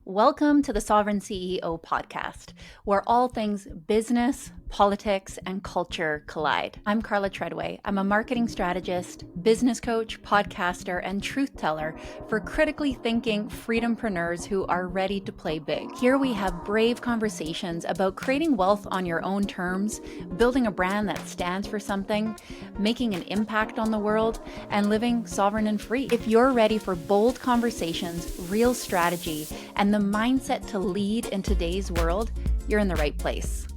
Welcome to the Sovereign CEO podcast, where all things business, politics, and culture collide. I'm Carla Treadway. I'm a marketing strategist, business coach, podcaster, and truth teller for critically thinking freedompreneurs who are ready to play big. Here we have brave conversations about creating wealth on your own terms, building a brand that stands for something, making an impact on the world, and living sovereign and free. If you're ready for bold conversations, real strategy, and the mindset to lead in today's world, you're in the right place.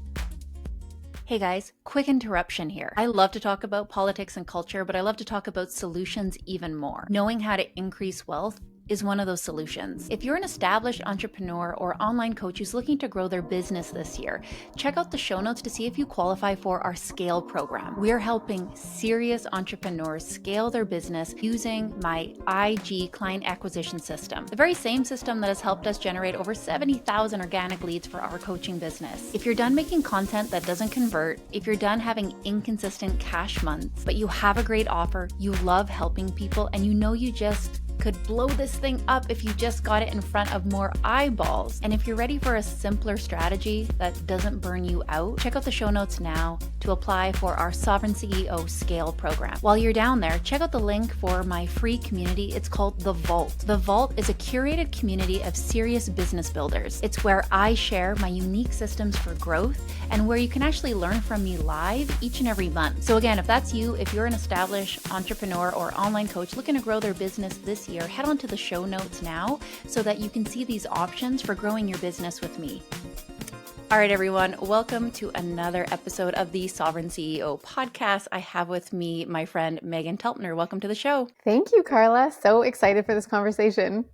Hey guys, quick interruption here. I love to talk about politics and culture, but I love to talk about solutions even more. Knowing how to increase wealth is one of those solutions. If you're an established entrepreneur or online coach who's looking to grow their business this year, check out the show notes to see if you qualify for our Scale program. We're helping serious entrepreneurs scale their business using my IG client acquisition system, the very same system that has helped us generate over 70,000 organic leads for our coaching business. If you're done making content that doesn't convert, if you're done having inconsistent cash months, but you have a great offer, you love helping people, and you know you just could blow this thing up if you just got it in front of more eyeballs. And if you're ready for a simpler strategy that doesn't burn you out, check out the show notes now to apply for our Sovereign CEO Scale program. While you're down there, check out the link for my free community. It's called The Vault. The Vault is a curated community of serious business builders. It's where I share my unique systems for growth and where you can actually learn from me live each and every month. So again, if that's you, if you're an established entrepreneur or online coach looking to grow their business this year, head on to the show notes now so that you can see these options for growing your business with me. All right, everyone, welcome to another episode of the Sovereign CEO podcast. I have with me my friend Meghan Telpner. Welcome to the show. Thank you, Carla. So excited for this conversation.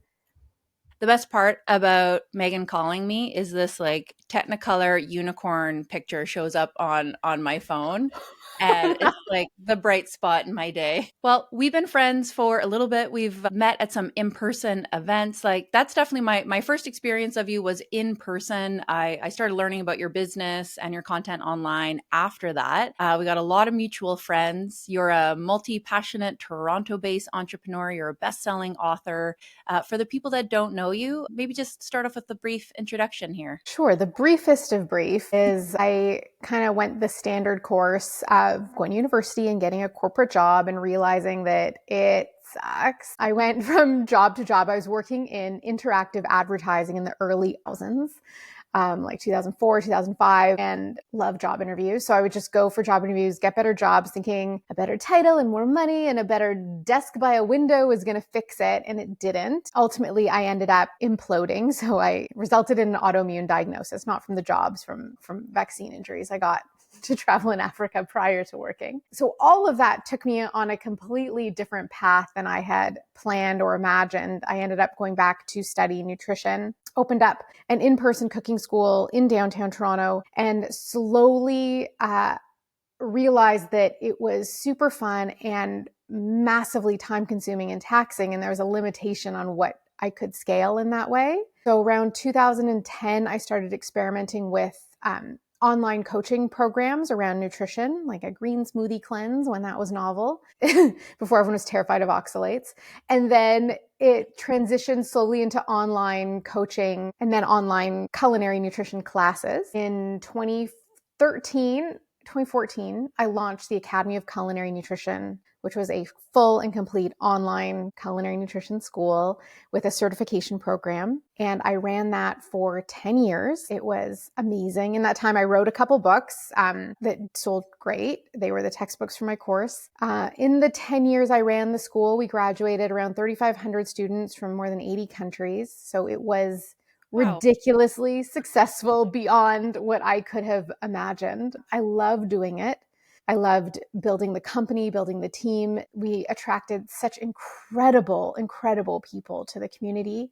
The best part about Meghan calling me is this like Technicolor unicorn picture shows up on my phone. And it's like the bright spot in my day. Well, we've been friends for a little bit. We've met at some in-person events. Like that's definitely my first experience of you was in person. I started learning about your business and your content online after that. We got a lot of mutual friends. You're a multi-passionate Toronto-based entrepreneur. You're a best-selling author. For the people that don't know you, maybe just start off with a brief introduction here. Sure. The briefest of brief is I kind of went the standard course of going to university and getting a corporate job and realizing that it sucks. I went from job to job. I was working in interactive advertising in the early 2000s. Like 2004, 2005, and love job interviews. So I would just go for job interviews, get better jobs, thinking a better title and more money and a better desk by a window was going to fix it. And it didn't. Ultimately, I ended up imploding. So I resulted in an autoimmune diagnosis, not from the jobs, from vaccine injuries I got to travel in Africa prior to working. So all of that took me on a completely different path than I had planned or imagined. I ended up going back to study nutrition, opened up an in-person cooking school in downtown Toronto, and slowly realized that it was super fun and massively time-consuming and taxing, and there was a limitation on what I could scale in that way. So around 2010, I started experimenting with online coaching programs around nutrition, like a green smoothie cleanse when that was novel, before everyone was terrified of oxalates. And then it transitioned slowly into online coaching and then online culinary nutrition classes. In 2014, I launched the Academy of Culinary Nutrition, which was a full and complete online culinary nutrition school with a certification program. And I ran that for 10 years. It was amazing. In that time, I wrote a couple books that sold great. They were the textbooks for my course. In the 10 years I ran the school, we graduated around 3,500 students from more than 80 countries. So it was ridiculously successful beyond what I could have imagined. I love doing it. I loved building the company, building the team. We attracted such incredible people to the community.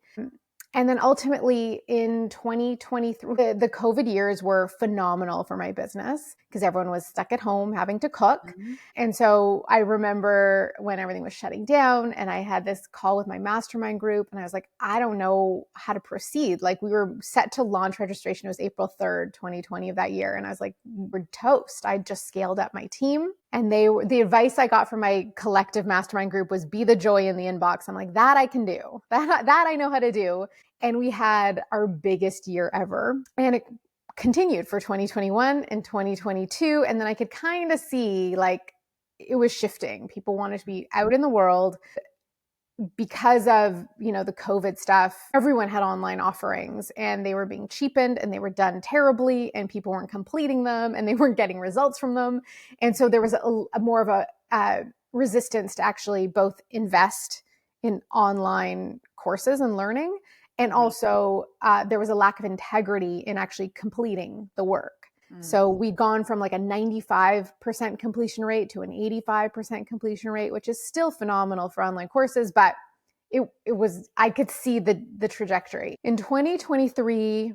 And then ultimately in 2023, the COVID years were phenomenal for my business because everyone was stuck at home having to cook. Mm-hmm. And so I remember when everything was shutting down and I had this call with my mastermind group and I was like, I don't know how to proceed. Like we were set to launch registration. It was April 3rd, 2020 of that year. And I was like, we're toast. I just scaled up my team. And the advice I got from my collective mastermind group was be the joy in the inbox. I'm like, that I can do. That I know how to do. And we had our biggest year ever. And it continued for 2021 and 2022. And then I could kind of see like it was shifting. People wanted to be out in the world. Because of, the COVID stuff, everyone had online offerings and they were being cheapened and they were done terribly and people weren't completing them and they weren't getting results from them. And so there was a more of a resistance to actually both invest in online courses and learning. And also there was a lack of integrity in actually completing the work. So we'd gone from like a 95% completion rate to an 85% completion rate, which is still phenomenal for online courses, but it was, I could see the trajectory. In 2023,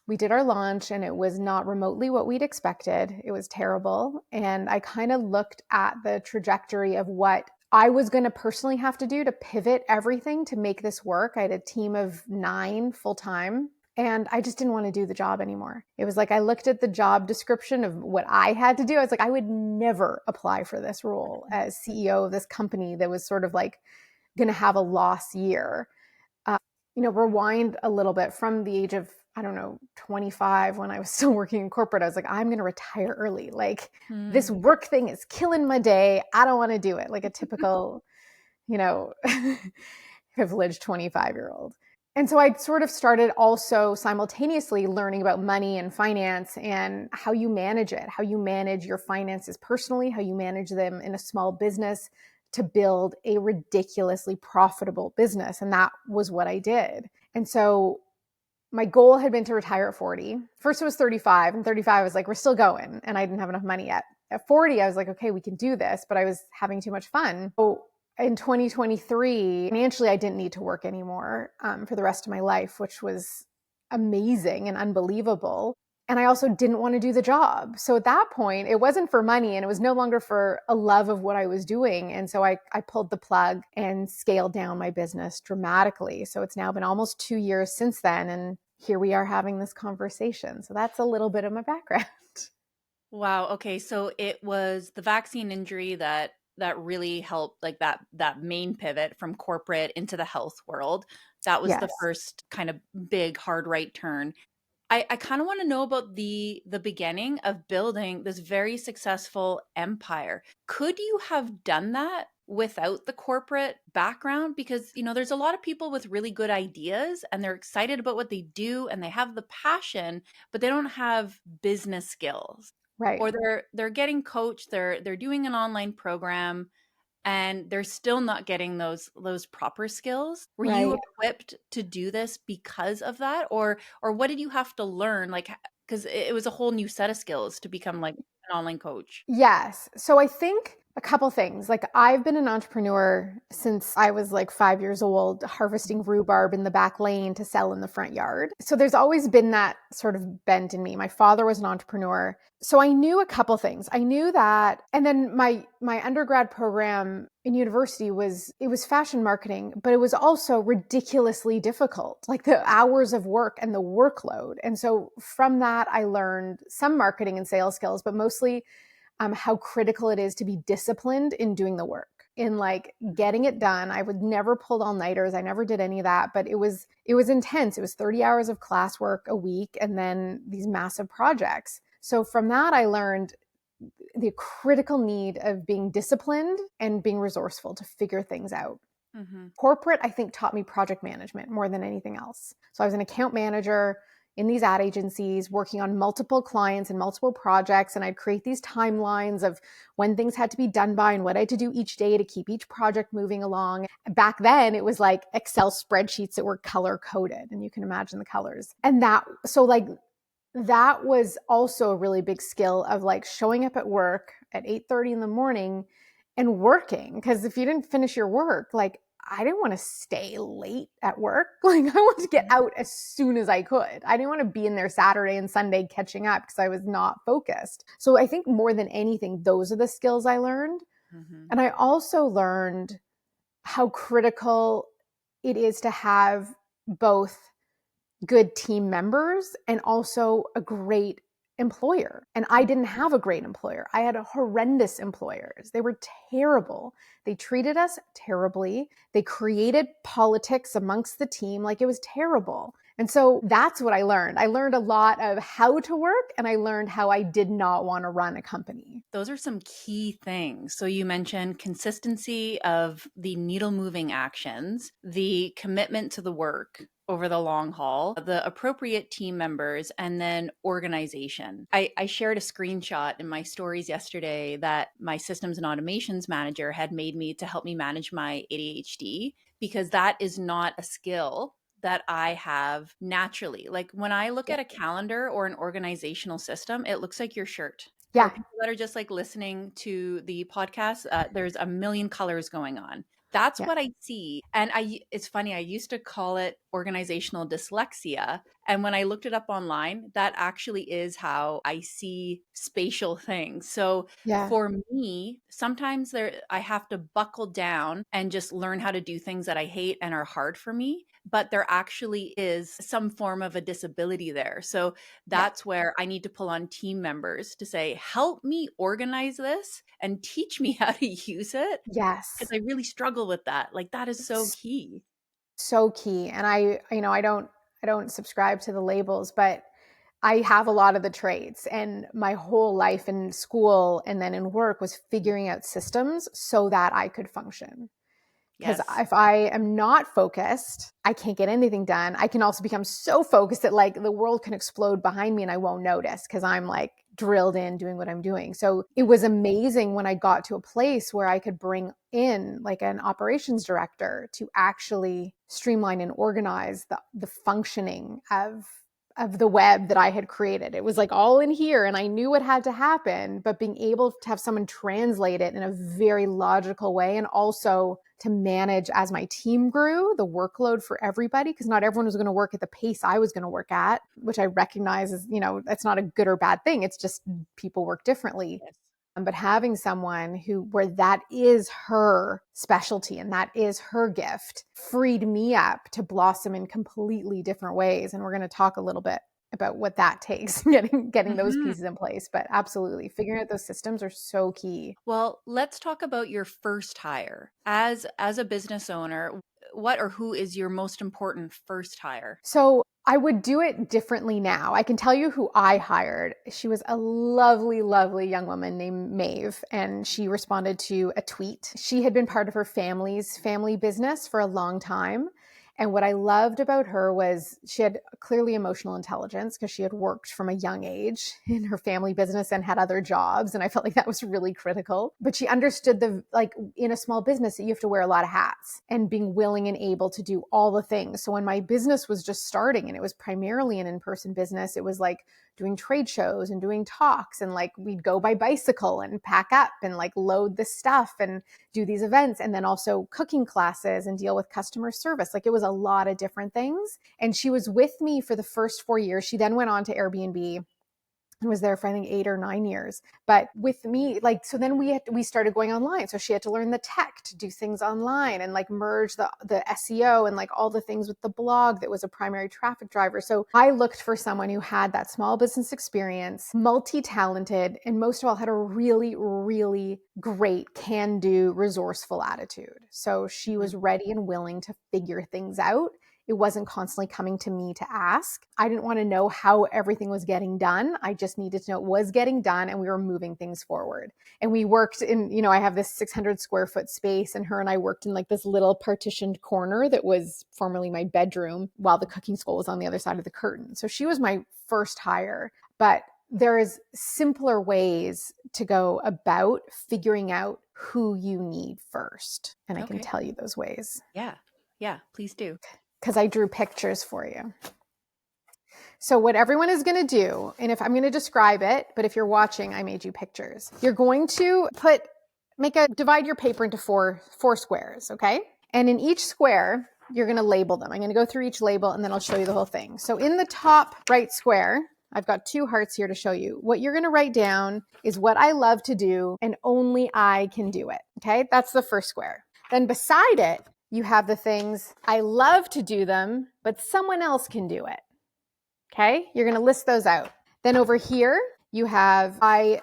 we did our launch and it was not remotely what we'd expected. It was terrible. And I kind of looked at the trajectory of what I was going to personally have to do to pivot everything to make this work. I had a team of 9 full-time. And I just didn't want to do the job anymore. It was like I looked at the job description of what I had to do. I was like, I would never apply for this role as CEO of this company that was sort of like going to have a loss year. Rewind a little bit from the age of, 25 when I was still working in corporate. I was like, I'm going to retire early. Like this work thing is killing my day. I don't want to do it. Like a typical, privileged 25-year-old. And so I sort of started also simultaneously learning about money and finance and how you manage it, how you manage your finances personally, how you manage them in a small business to build a ridiculously profitable business. And that was what I did. And so my goal had been to retire at 40. First it was 35, and 35 I was like, we're still going. And I didn't have enough money yet. At 40, I was like, okay, we can do this, but I was having too much fun. So in 2023, financially, I didn't need to work anymore for the rest of my life, which was amazing and unbelievable. And I also didn't want to do the job. So at that point, it wasn't for money and it was no longer for a love of what I was doing. And so I pulled the plug and scaled down my business dramatically. So it's now been almost 2 years since then. And here we are having this conversation. So that's a little bit of my background. Wow. Okay. So it was the vaccine injury that really helped, like that main pivot from corporate into the health world. That was the Yes. first kind of big hard right turn. I kind of want to know about the beginning of building this very successful empire. Could you have done that without the corporate background? Because, there's a lot of people with really good ideas and they're excited about what they do and they have the passion, but they don't have business skills. Right. Or they're getting coached, they're doing an online program and they're still not getting those proper skills. Were you Right. equipped to do this because of that, or what did you have to learn? Like, because it was a whole new set of skills to become like an online coach. Yes. So I think a couple things. Like I've been an entrepreneur since I was like 5 years old, harvesting rhubarb in the back lane to sell in the front yard. So there's always been that sort of bent in me. My father was an entrepreneur. So I knew a couple things. I knew that, and then my undergrad program in university was fashion marketing, but it was also ridiculously difficult, like the hours of work and the workload. And so from that, I learned some marketing and sales skills, but mostly how critical it is to be disciplined in doing the work, in like getting it done. I would never pull all-nighters. I never did any of that, but it was intense. It was 30 hours of classwork a week and then these massive projects. So from that, I learned the critical need of being disciplined and being resourceful to figure things out. Corporate, I think, taught me project management more than anything else. So I was an account manager in these ad agencies working on multiple clients and multiple projects. And I'd create these timelines of when things had to be done by and what I had to do each day to keep each project moving along. Back then it was like Excel spreadsheets that were color coded, and you can imagine the colors. And that was also a really big skill of like showing up at work at 8:30 in the morning and working. Because if you didn't finish your work, like I didn't want to stay late at work. Like I wanted to get out as soon as I could. I didn't want to be in there Saturday and Sunday catching up because I was not focused. So I think more than anything, those are the skills I learned. And I also learned how critical it is to have both good team members and also a great employer. And I didn't have a great employer. I had horrendous employers. They were terrible. They treated us terribly. They created politics amongst the team. Like, it was terrible. And so that's what I learned. I learned a lot of how to work, and I learned how I did not want to run a company. Those are some key things. So you mentioned consistency of the needle moving actions, the commitment to the work over the long haul, the appropriate team members, and then organization. I shared a screenshot in my stories yesterday that my systems and automations manager had made me to help me manage my ADHD, because that is not a skill that I have naturally. Like, when I look at a calendar or an organizational system, it looks like your shirt. For people that are just like listening to the podcast, there's a million colors going on. That's what I see. And it's funny, I used to call it organizational dyslexia. And when I looked it up online, that actually is how I see spatial things. So for me, sometimes I have to buckle down and just learn how to do things that I hate and are hard for me. But there actually is some form of a disability there. So that's where I need to pull on team members to say, help me organize this and teach me how to use it. Yes. Because I really struggle with that. Like, that is so key. So key. And I don't subscribe to the labels, but I have a lot of the traits, and my whole life in school and then in work was figuring out systems so that I could function. Because if I am not focused, I can't get anything done. I can also become so focused that like the world can explode behind me and I won't notice, because I'm like drilled in doing what I'm doing. So it was amazing when I got to a place where I could bring in like an operations director to actually streamline and organize the functioning of the web that I had created. It was like all in here and I knew what had to happen, but being able to have someone translate it in a very logical way, and also to manage as my team grew the workload for everybody, because not everyone was going to work at the pace I was going to work at, which I recognize is, that's not a good or bad thing. It's just people work differently. But having someone where that is her specialty and that is her gift freed me up to blossom in completely different ways. And we're going to talk a little bit about what that takes, getting those pieces in place. But absolutely, figuring out those systems are so key. Well, let's talk about your first hire. As a business owner, what or who is your most important first hire? So I would do it differently now. I can tell you who I hired. She was a lovely, lovely young woman named Maeve, and she responded to a tweet. She had been part of her family's family business for a long time. And what I loved about her was she had clearly emotional intelligence, because she had worked from a young age in her family business and had other jobs. And I felt like that was really critical. But she understood in a small business, you have to wear a lot of hats, and being willing and able to do all the things. So when my business was just starting and it was primarily an in-person business, it was like doing trade shows and doing talks, and like we'd go by bicycle and pack up and like load the stuff and do these events, and then also cooking classes and deal with customer service. Like, it was a lot of different things. And she was with me for the first 4 years. She then went on to Airbnb and was there for I think 8 or 9 years. But with me, like, so then we started going online. So she had to learn the tech to do things online and like merge the SEO and like all the things with the blog that was a primary traffic driver. So I looked for someone who had that small business experience, multi-talented, and most of all had a really, really great can-do, resourceful attitude. So she was ready and willing to figure things out. It wasn't constantly coming to me to ask. I didn't want to know how everything was getting done. I just needed to know it was getting done and we were moving things forward. And we worked in, I have this 600 square foot space, and her and I worked in like this little partitioned corner that was formerly my bedroom, while the cooking school was on the other side of the curtain. So she was my first hire. But there is simpler ways to go about figuring out who you need first. And I can tell you those ways. Yeah, please do. Because I drew pictures for you. So what everyone is going to do, and if I'm going to describe it, but if you're watching, I made you pictures. You're going to divide your paper into four squares, okay? And in each square, you're going to label them. I'm going to go through each label and then I'll show you the whole thing. So in the top right square, I've got 2 hearts here to show you. What you're going to write down is what I love to do and only I can do it, okay? That's the first square. Then beside it, you have the things I love to do them, but someone else can do it. Okay? You're going to list those out. Then over here, you have, I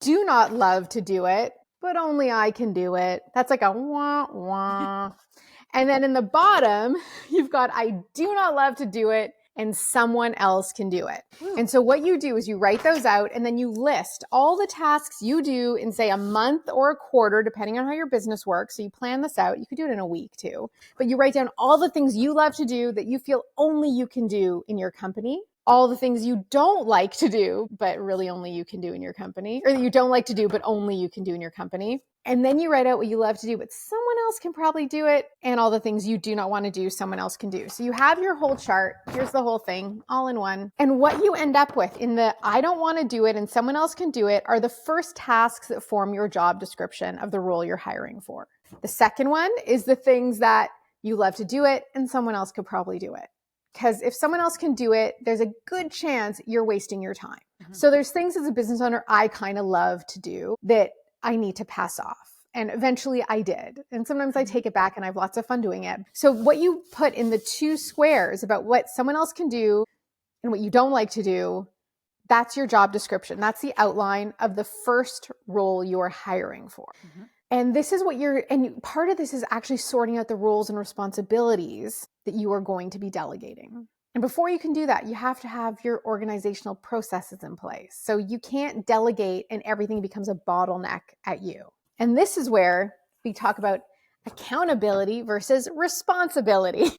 do not love to do it, but only I can do it. That's like a wah, wah. And then in the bottom, you've got, I do not love to do it, and someone else can do it. And so what you do is you write those out, and then you list all the tasks you do in, say, a month or a quarter, depending on how your business works. So you plan this out. You could do it in a week too, but you write down all the things you love to do that you feel only you can do in your company, all the things you don't like to do, but really only you can do in your company, or that you don't like to do, but only you can do in your company. And then you write out what you love to do, but someone else can probably do it, and all the things you do not want to do, someone else can do. So you have your whole chart. Here's the whole thing all in one. And what you end up with in the I don't want to do it and someone else can do it are the first tasks that form your job description of the role you're hiring for. The second one is the things that you love to do it and someone else could probably do it. Because if someone else can do it, there's a good chance you're wasting your time. So there's things as a business owner I kind of love to do that I need to pass off. And eventually I did. And sometimes I take it back and I have lots of fun doing it. So what you put in the two squares about what someone else can do and what you don't like to do, that's your job description. That's the outline of the first role you're hiring for. And this is what and part of this is actually sorting out the roles and responsibilities that you are going to be delegating. And before you can do that, you have to have your organizational processes in place. So you can't delegate and everything becomes a bottleneck at you. And this is where we talk about accountability versus responsibility.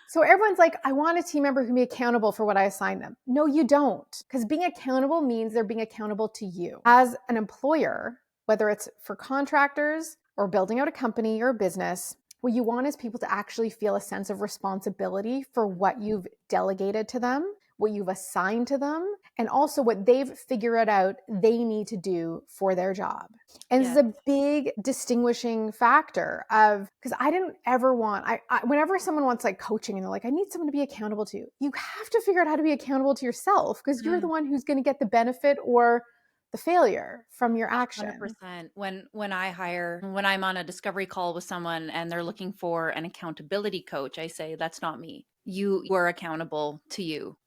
So everyone's like, I want a team member who can be accountable for what I assign them. No, you don't. Because being accountable means they're being accountable to you. As an employer, whether it's for contractors or building out a company or a business, what you want is people to actually feel a sense of responsibility for what you've delegated to them, what you've assigned to them, and also what they've figured out they need to do for their job. And this is a big distinguishing factor of, because I didn't ever want, whenever someone wants like coaching and they're like, I need someone to be accountable to, you have to figure out how to be accountable to yourself because you're the one who's going to get the benefit or the failure from your action. 100%. When I'm on a discovery call with someone and they're looking for an accountability coach, I say, that's not me. You are accountable to you.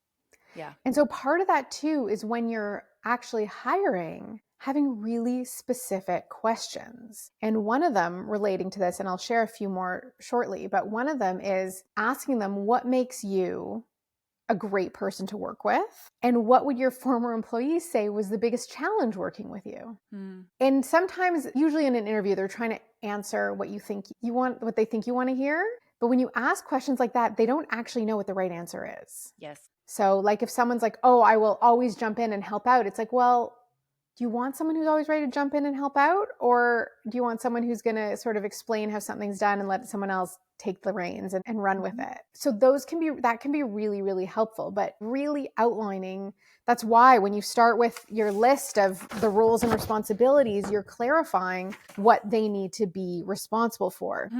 Yeah. And so part of that too is when you're actually hiring, having really specific questions. And one of them relating to this, and I'll share a few more shortly, but one of them is asking them what makes you a great person to work with, and what would your former employees say was the biggest challenge working with you? And sometimes, usually in an interview, they're trying to answer what you think you want, what they think you want to hear. But when you ask questions like that, they don't actually know what the right answer is. Yes. So like if someone's like, oh, I will always jump in and help out. It's like, well, do you want someone who's always ready to jump in and help out? Or do you want someone who's going to sort of explain how something's done and let someone else take the reins and run with it? So that can be really, really helpful, but really outlining. That's why when you start with your list of the roles and responsibilities, you're clarifying what they need to be responsible for.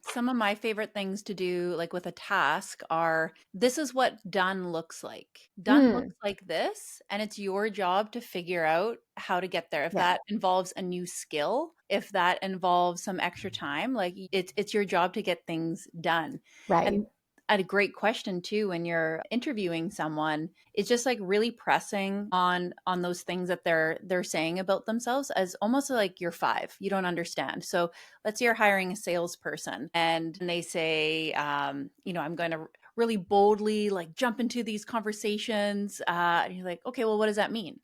Some of my favorite things to do, like with a task, are this is what done looks like. Done looks like this, and it's your job to figure out how to get there. If that involves a new skill, if that involves some extra time, like it's your job to get things done. Right. And a great question too when you're interviewing someone is just like really pressing on those things that they're saying about themselves as almost like you're five. You don't understand. So let's say you're hiring a salesperson and they say, I'm going to really boldly like jump into these conversations. And you're like, okay, well, what does that mean?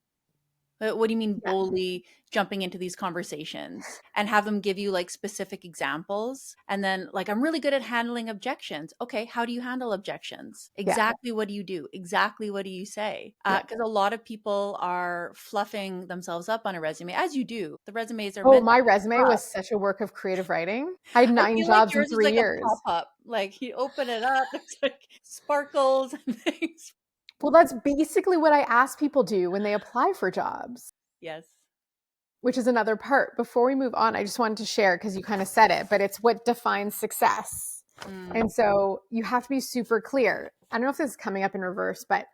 What do you mean boldly jumping into these conversations? And have them give you like specific examples. And then like, I'm really good at handling objections. Okay, how do you handle objections? Exactly what do you do? Exactly what do you say? Because a lot of people are fluffing themselves up on a resume, as you do. The resumes are my resume was such a work of creative writing. I had 9 jobs in 3 years. A pop-up. Like you open it up, it's like sparkles and things. Well, that's basically what I ask people do when they apply for jobs. Yes. Which is another part. Before we move on, I just wanted to share, because you kind of said it, but it's what defines success. And so you have to be super clear. I don't know if this is coming up in reverse, but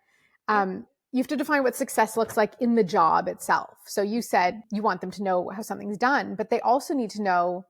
you have to define what success looks like in the job itself. So you said you want them to know how something's done, but they also need to know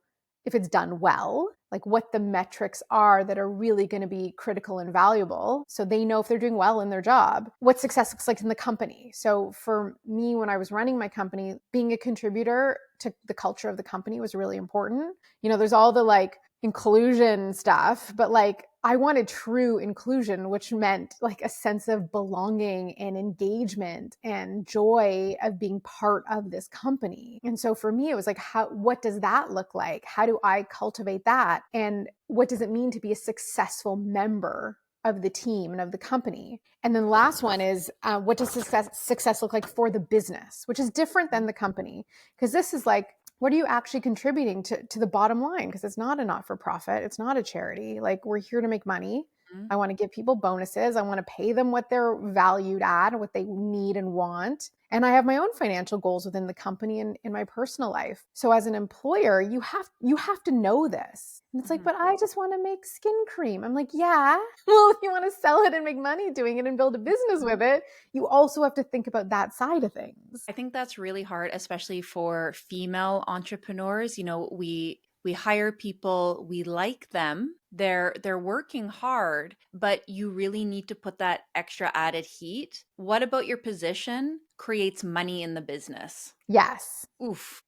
if it's done well, like what the metrics are that are really going to be critical and valuable. So they know if they're doing well in their job, what success looks like in the company. So for me, when I was running my company, being a contributor to the culture of the company was really important. There's all the like inclusion stuff, but like I wanted true inclusion, which meant like a sense of belonging and engagement and joy of being part of this company. And so for me, it was like, what does that look like? How do I cultivate that? And what does it mean to be a successful member of the team and of the company? And then the last one is, what does success look like for the business, which is different than the company? Because this is like, what are you actually contributing to the bottom line? Because it's not a not-for-profit. It's not a charity. Like, we're here to make money. I want to give people bonuses. I want to pay them what they're valued at, what they need and want. And I have my own financial goals within the company and in my personal life. So as an employer, you have to know this. And it's like, but I just want to make skin cream. I'm like, yeah, well, if you want to sell it and make money doing it and build a business with it, you also have to think about that side of things. I think that's really hard, especially for female entrepreneurs. We hire people, we like them, they're working hard, but you really need to put that extra added heat. What about your position creates money in the business? Yes. Oof.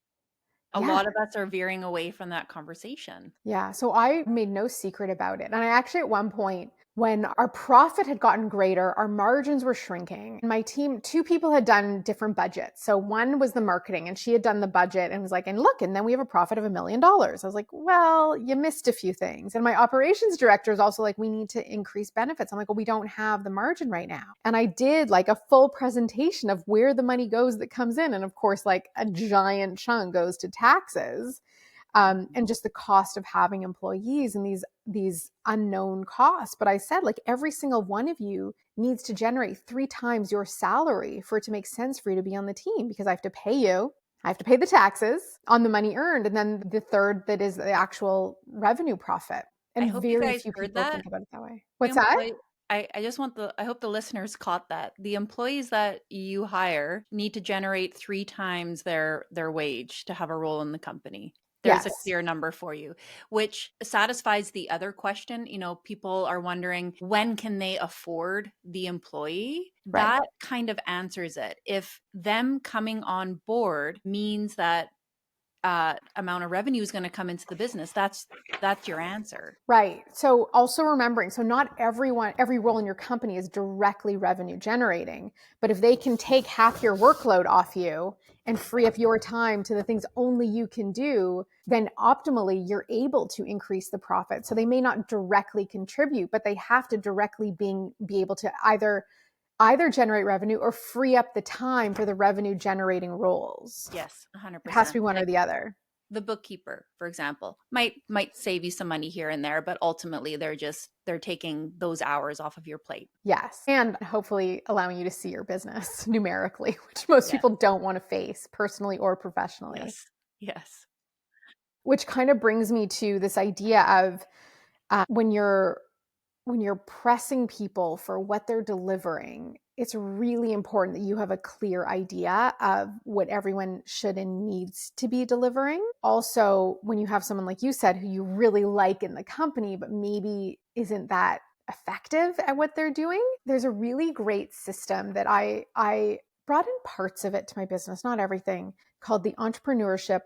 A Yeah. lot of us are veering away from that conversation. Yeah. So I made no secret about it. And I actually, at one point, when our profit had gotten greater, our margins were shrinking. My team, two people had done different budgets. So one was the marketing, and she had done the budget and was like, and look, and then we have a profit of $1 million. I was like, well, you missed a few things. And my operations director is also like, we need to increase benefits. I'm like, well, we don't have the margin right now. And I did like a full presentation of where the money goes that comes in. And of course, like a giant chunk goes to taxes. And just the cost of having employees and these unknown costs. But I said, like, every single one of you needs to generate 3 times your salary for it to make sense for you to be on the team, because I have to pay you. I have to pay the taxes on the money earned. And then the third that is the actual revenue profit. And I hope you very guys few heard people that. think about it that way. What's that? I hope the listeners caught that. The employees that you hire need to generate 3 times their wage to have a role in the company. There's a Yes. clear number for you, which satisfies the other question. People are wondering, when can they afford the employee? Right. That kind of answers it. If them coming on board means that amount of revenue is going to come into the business, that's your answer. Right. So also remembering, so not every role in your company is directly revenue generating, but if they can take half your workload off you and free up your time to the things only you can do, then optimally you're able to increase the profit. So they may not directly contribute, but they have to directly be able to either generate revenue or free up the time for the revenue generating roles. Yes, 100%. It has to be one or the other. The bookkeeper, for example, might save you some money here and there, but ultimately they're taking those hours off of your plate. Yes. And hopefully allowing you to see your business numerically, which most people don't want to face personally or professionally. Yes. Which kind of brings me to this idea of when you're pressing people for what they're delivering, it's really important that you have a clear idea of what everyone should and needs to be delivering. Also, when you have someone, like you said, who you really like in the company, but maybe isn't that effective at what they're doing, there's a really great system that I brought in parts of it to my business, not everything, called the entrepreneurship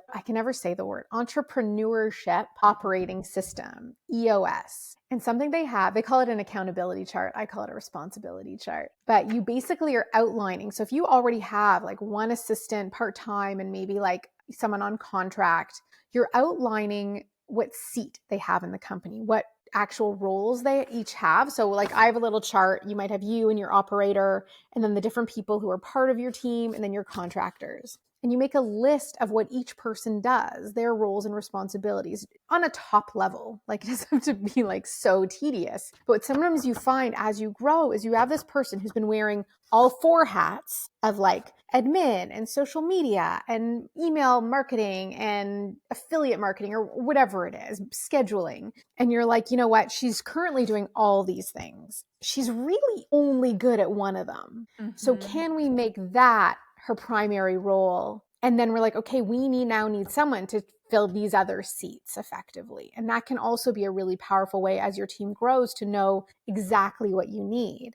operating system, EOS. And something they call it an accountability chart. I call it a responsibility chart. But you basically are outlining. So if you already have like one assistant part-time and maybe like someone on contract, you're outlining what seat they have in the company, what actual roles they each have. So like I have a little chart. You might have you and your operator, and then the different people who are part of your team, and then your contractors. And you make a list of what each person does, their roles and responsibilities on a top level. Like, it doesn't have to be like so tedious. But what sometimes you find as you grow is you have this person who's been wearing all 4 hats of like admin and social media and email marketing and affiliate marketing or whatever it is, scheduling. And you're like, you know what? She's currently doing all these things. She's really only good at one of them. So can we make that her primary role And then we're like, okay, we need someone to fill these other seats effectively. And that can also be a really powerful way as your team grows to know exactly what you need.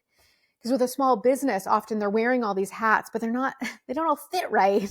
Because with a small business, often they're wearing all these hats, but they don't all fit right.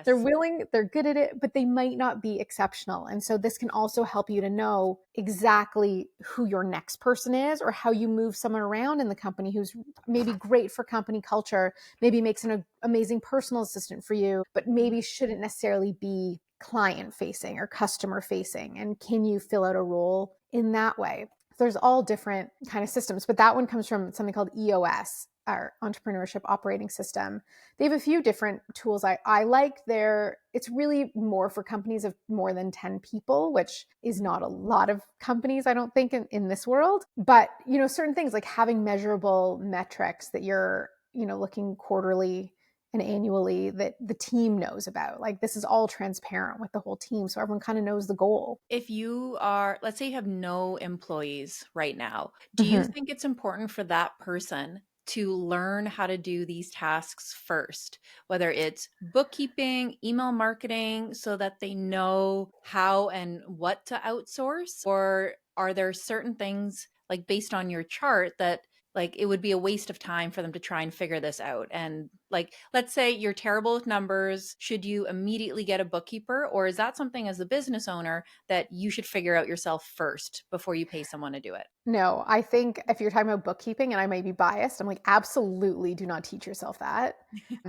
They're Yes. willing, they're good at it, but they might not be exceptional. And so this can also help you to know exactly who your next person is, or how you move someone around in the company who's maybe great for company culture, maybe makes an amazing personal assistant for you, but maybe shouldn't necessarily be client facing or customer facing. And can you fill out a role in that way? There's all different kind of systems, but that one comes from something called EOS, our entrepreneurship operating system. They have a few different tools I like. It's really more for companies of more than 10 people, which is not a lot of companies, I don't think, in this world. But, certain things like having measurable metrics that you're, looking quarterly and annually that the team knows about. Like, this is all transparent with the whole team, so everyone kind of knows the goal. If you are, let's say you have no employees right now, do you Mhm. think it's important for that person to learn how to do these tasks first, whether it's bookkeeping, email marketing, so that they know how and what to outsource? Or are there certain things, like based on your chart, that like it would be a waste of time for them to try and figure this out? And like, let's say you're terrible with numbers. Should you immediately get a bookkeeper? Or is that something as a business owner that you should figure out yourself first before you pay someone to do it? No, I think if you're talking about bookkeeping, and I may be biased, I'm like, absolutely do not teach yourself that.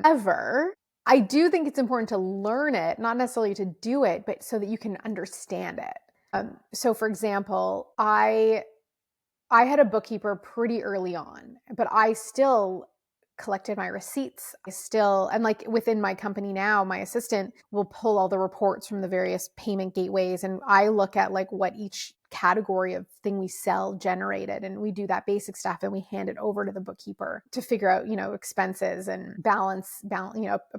However, I do think it's important to learn it, not necessarily to do it, but so that you can understand it. So for example, I had a bookkeeper pretty early on, but I still collected my receipts. And like within my company now, my assistant will pull all the reports from the various payment gateways. And I look at like what each category of thing we sell generated. And we do that basic stuff and we hand it over to the bookkeeper to figure out, expenses and balance,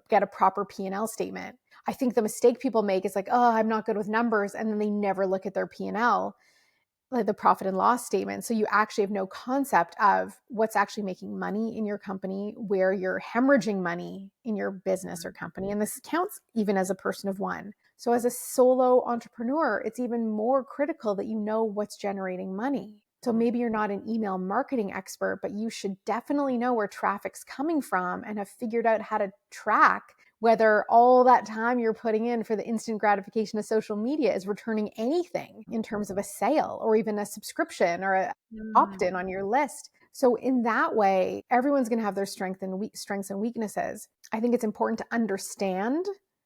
get a proper P&L statement. I think the mistake people make is like, oh, I'm not good with numbers. And then they never look at their P&L, like the profit and loss statement. So you actually have no concept of what's actually making money in your company, where you're hemorrhaging money in your business or company. And this counts even as a person of one. So as a solo entrepreneur, it's even more critical that you know what's generating money. So maybe you're not an email marketing expert, but you should definitely know where traffic's coming from and have figured out how to track whether all that time you're putting in for the instant gratification of social media is returning anything in terms of a sale or even a subscription or a Mm. opt-in on your list. So in that way, everyone's going to have their strengths and weaknesses. I think it's important to understand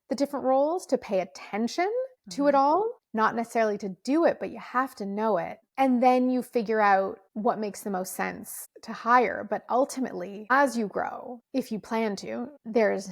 the different roles, to pay attention to it Mhm. all, not necessarily to do it, but you have to know it. And then you figure out what makes the most sense to hire. But ultimately, as you grow, if you plan to, there's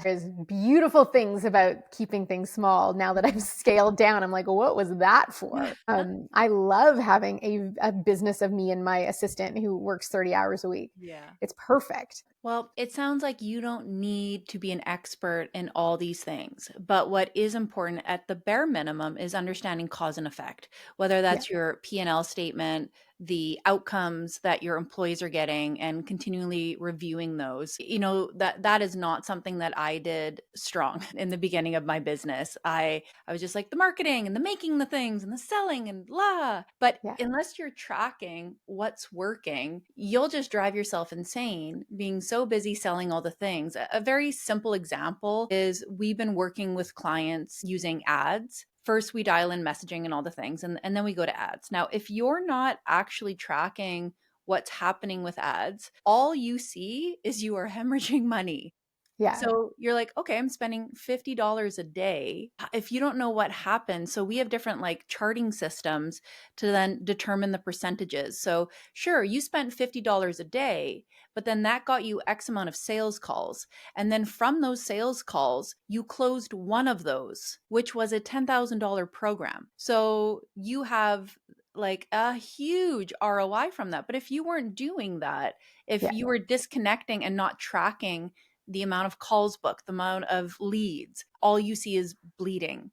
beautiful things about keeping things small. Now that I've scaled down, I'm like, what was that for? I love having a business of me and my assistant who works 30 hours a week. Yeah. It's perfect. Well, it sounds like you don't need to be an expert in all these things, but what is important at the bare minimum is understanding cause and effect, whether Yeah. that's your P&L statement, the outcomes that your employees are getting, and continually reviewing those. That is not something that I did strong in the beginning of my business. I was just like the marketing and the making the things and the selling and blah. But Yeah. unless you're tracking what's working, you'll just drive yourself insane being so busy selling all the things. A very simple example is we've been working with clients using ads. First, we dial in messaging and all the things, and then we go to ads. Now, if you're not actually tracking what's happening with ads, all you see is you are hemorrhaging money. Yeah. So you're like, okay, I'm spending $50 a day. If you don't know what happened, so we have different like charting systems to then determine the percentages. So sure, you spent $50 a day, but then that got you X amount of sales calls. And then from those sales calls, you closed one of those, which was a $10,000 program. So you have like a huge ROI from that. But if you weren't doing that, if Yeah. you were disconnecting and not tracking the amount of calls booked, the amount of leads, all you see is bleeding.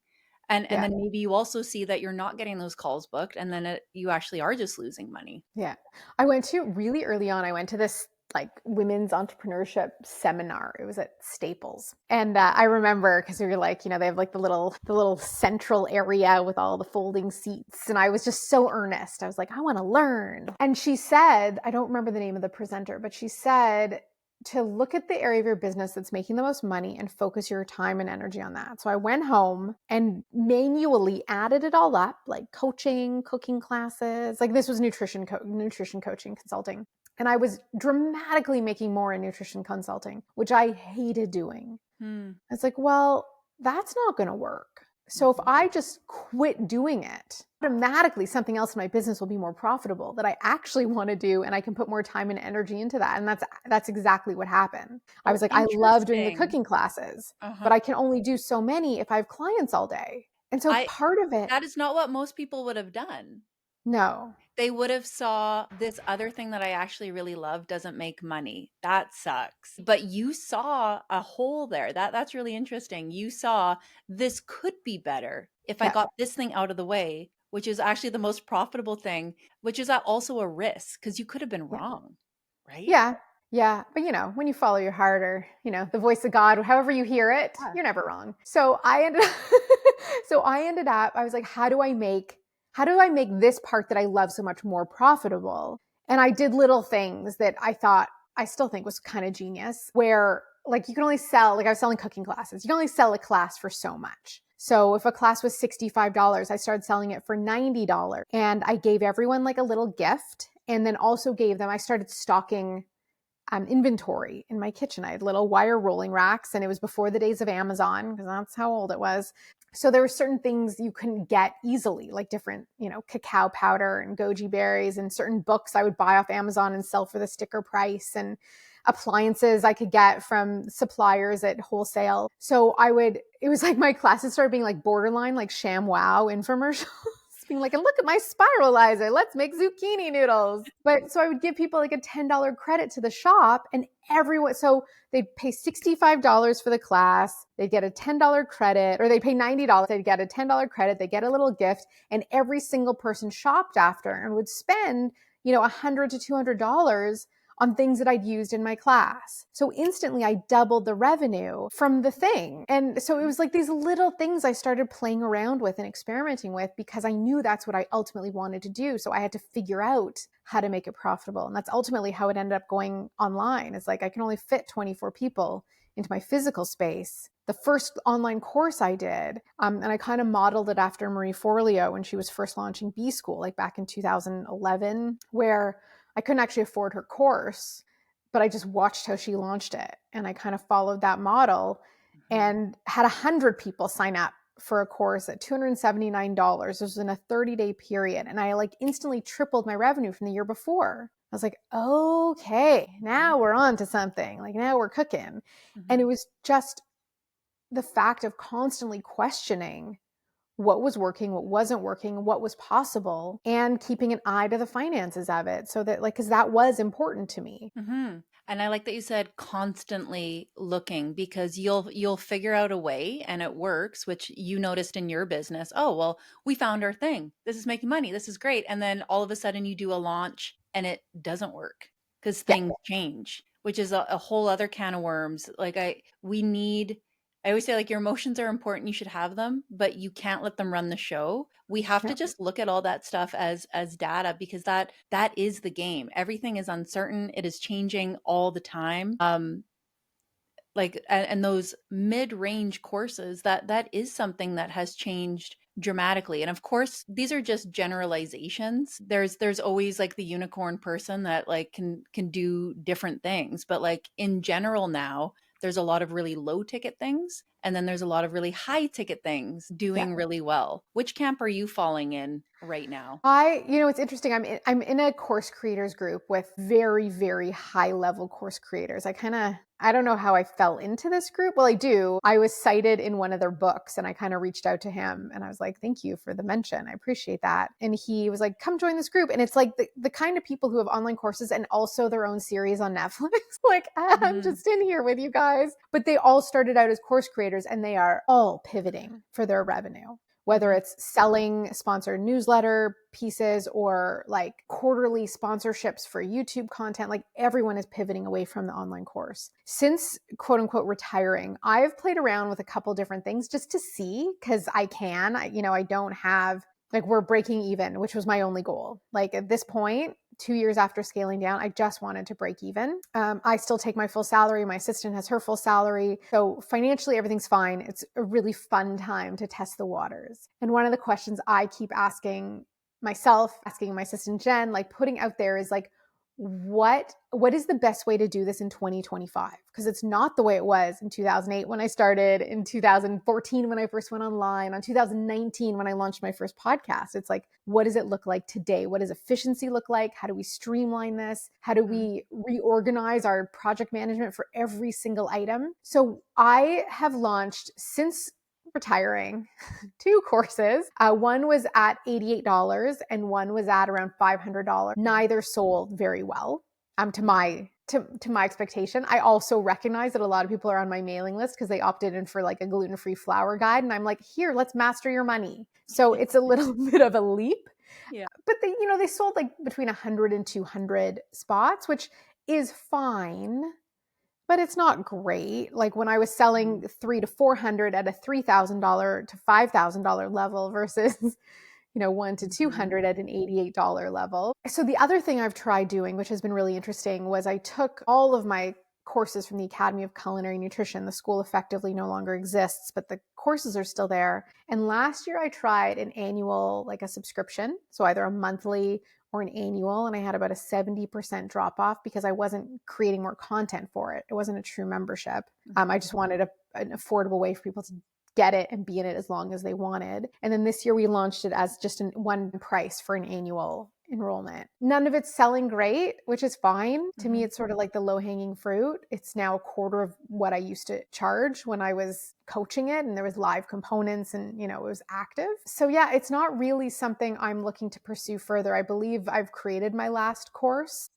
And Yeah. then maybe you also see that you're not getting those calls booked, and then you actually are just losing money. Yeah. I went to really early on, I went to this like women's entrepreneurship seminar. It was at Staples. And I remember because we were like, they have like the little central area with all the folding seats. And I was just so earnest. I was like, I want to learn. And she said, I don't remember the name of the presenter, but she said to look at the area of your business that's making the most money and focus your time and energy on that. So I went home and manually added it all up, like coaching, cooking classes, like this was nutrition coaching, consulting. And I was dramatically making more in nutrition consulting, which I hated doing. It's like, well, that's not going to work. So if I just quit doing it, automatically something else in my business will be more profitable that I actually want to do, and I can put more time and energy into that. And that's exactly what happened. I was like, I love doing the cooking classes, but I can only do so many if I have clients all day. And so part of it, that is not what most people would have done. No. They would have saw this other thing that I actually really love doesn't make money. That sucks. But you saw a hole there. That's really interesting. You saw this could be better if I got this thing out of the way, which is actually the most profitable thing, which is also a risk because you could have been wrong, right? Yeah. Yeah. But when you follow your heart or, the voice of God, however you hear it, you're never wrong. So I ended up, I was like, how do I make this part that I love so much more profitable? And I did little things that I still think was kind of genius, where like you can only sell, like I was selling cooking classes. You can only sell a class for so much. So if a class was $65, I started selling it for $90. And I gave everyone like a little gift. And then also I started stocking inventory in my kitchen. I had little wire rolling racks, and it was before the days of Amazon because that's how old it was. So there were certain things you couldn't get easily, like different, cacao powder and goji berries, and certain books I would buy off Amazon and sell for the sticker price, and appliances I could get from suppliers at wholesale. So it was like my classes started being like borderline like ShamWow infomercials. Being like, and look at my spiralizer, let's make zucchini noodles. But so I would give people like a $10 credit to the shop, and so they'd pay $65 for the class, they'd get a $10 credit, or they'd pay $90, they'd get a $10 credit, they get a little gift, and every single person shopped after and would spend, $100 to $200 on things that I'd used in my class. So instantly I doubled the revenue from the thing. And so it was like these little things I started playing around with and experimenting with because I knew that's what I ultimately wanted to do. So I had to figure out how to make it profitable. And that's ultimately how it ended up going online. It's like I can only fit 24 people into my physical space. The first online course I did, and I kind of modeled it after Marie Forleo when she was first launching B School, like back in 2011, where I couldn't actually afford her course, but I just watched how she launched it. And I kind of followed that model and had 100 people sign up for a course at $279. This was in a 30-day period. And I like instantly tripled my revenue from the year before. I was like, okay, now we're on to something. Like now we're cooking. And it was just the fact of constantly questioning what was working, what wasn't working, what was possible, and keeping an eye to the finances of it. So that because that was important to me. And I like that you said constantly looking, because you'll figure out a way and it works, which you noticed in your business. Oh, well, we found our thing. This is making money. This is great. And then all of a sudden you do a launch and it doesn't work because things change, which is a whole other can of worms. Like I always say, like, your emotions are important. You should have them, but you can't let them run the show. We have to just look at all that stuff as data, because that is the game. Everything is uncertain. It is changing all the time. And those mid-range courses, that is something that has changed dramatically. And of course, these are just generalizations. There's always like the unicorn person that like can do different things, but like in general now, there's a lot of really low ticket things, and then there's a lot of really high ticket things doing really well. Which camp are you falling in right now? It's interesting. I'm in a course creators group with very, very high level course creators. I don't know how I fell into this group. Well, I do. I was cited in one of their books, and I kind of reached out to him and I was like, thank you for the mention. I appreciate that. And he was like, come join this group. And it's like the kind of people who have online courses and also their own series on Netflix. Like, I'm just in here with you guys. But they all started out as course creators, and they are all pivoting for their revenue. whether it's selling sponsored newsletter pieces or like quarterly sponsorships for YouTube content. Like everyone is pivoting away from the online course. Since quote unquote retiring, I've played around with a couple different things just to see, because I don't have, like, we're breaking even, which was my only goal. Like at this point, 2 years after scaling down, I just wanted to break even. I still take my full salary. My assistant has her full salary. So financially, everything's fine. It's a really fun time to test the waters. And one of the questions I keep asking myself, asking my assistant Jen, like putting out there is like, what is the best way to do this in 2025? Because it's not the way it was in 2008 when I started, in 2014 when I first went online, on 2019 when I launched my first podcast. It's like, what does it look like today? What does efficiency look like? How do we streamline this? How do we reorganize our project management for every single item? So I have launched, since retiring, 2 courses. One was at $88 and one was at around $500. Neither sold very well, to my expectation. I also recognize that a lot of people are on my mailing list because they opted in for like a gluten-free flour guide. And I'm like, here, let's master your money. So it's a little bit of a leap. Yeah. But they sold like between 100 and 200 spots, which is fine, but it's not great. Like when I was selling 300 to 400 at a $3,000 to $5,000 level versus, 1 to 200 at an $88 level. So the other thing I've tried doing, which has been really interesting, was I took all of my courses from the Academy of Culinary Nutrition. The school effectively no longer exists, but the courses are still there. And last year I tried an annual, like a subscription. So either a monthly or an annual, and I had about a 70% drop off because I wasn't creating more content for it. It wasn't a true membership. I just wanted an affordable way for people to get it and be in it as long as they wanted. And then this year we launched it as just one price for an annual enrollment. None of it's selling great, which is fine. To me, it's sort of like the low-hanging fruit. It's now a quarter of what I used to charge when I was coaching it, and there was live components and, it was active. So yeah, it's not really something I'm looking to pursue further. I believe I've created my last course.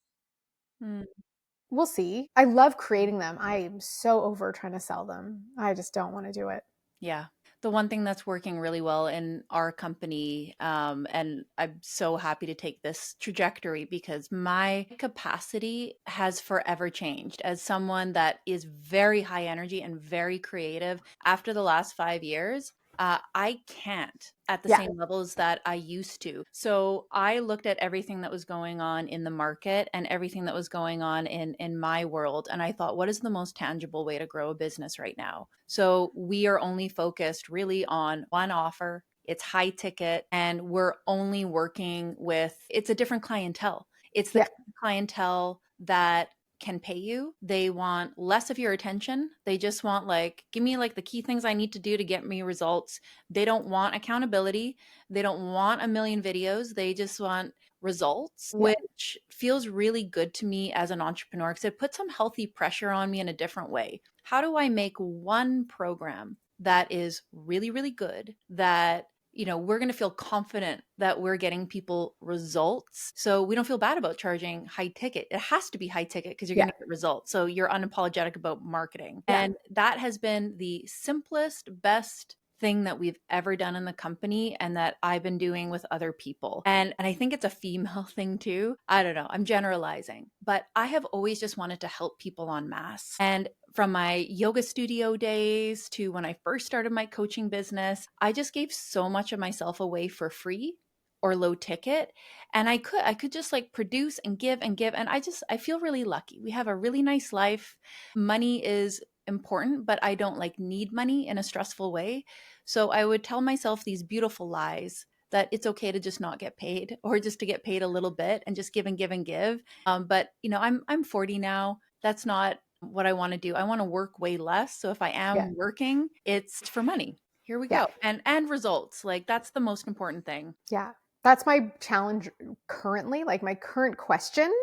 We'll see. I love creating them. I'm so over trying to sell them. I just don't want to do it. Yeah. The one thing that's working really well in our company, and I'm so happy to take this trajectory because my capacity has forever changed as someone that is very high energy and very creative. After the last 5 years, I can't at the same levels that I used to. So I looked at everything that was going on in the market and everything that was going on in my world. And I thought, what is the most tangible way to grow a business right now? So we are only focused really on one offer. It's high ticket, and we're only working with, it's a different clientele. It's the clientele that can pay you. They want less of your attention. They just want like, give me like the key things I need to do to get me results. They don't want accountability. They don't want a million videos. They just want results, which feels really good to me as an entrepreneur because it puts some healthy pressure on me in a different way. How do I make one program that is really, really good, that we're going to feel confident that we're getting people results. So we don't feel bad about charging high ticket. It has to be high ticket because you're going to get results. So you're unapologetic about marketing. And that has been the simplest, best thing that we've ever done in the company and that I've been doing with other people. And I think it's a female thing too. I don't know. I'm generalizing, but I have always just wanted to help people en masse. And from my yoga studio days to when I first started my coaching business, I just gave so much of myself away for free or low ticket. And I could just like produce and give and give. And I feel really lucky. We have a really nice life. Money is important, but I don't like need money in a stressful way. So I would tell myself these beautiful lies that it's okay to just not get paid or just to get paid a little bit and just give and give and give. But I'm 40 now. That's not what I want to do. I want to work way less. So if I am working, it's for money. Here we go. And results. Like that's the most important thing. Yeah. That's my challenge currently. Like my current question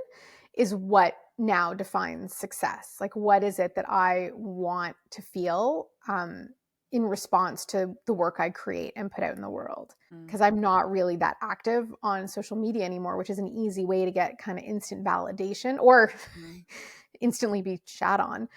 is what now defines success? Like what is it that I want to feel in response to the work I create and put out in the world? Because I'm not really that active on social media anymore, which is an easy way to get kind of instant validation or instantly be shat on.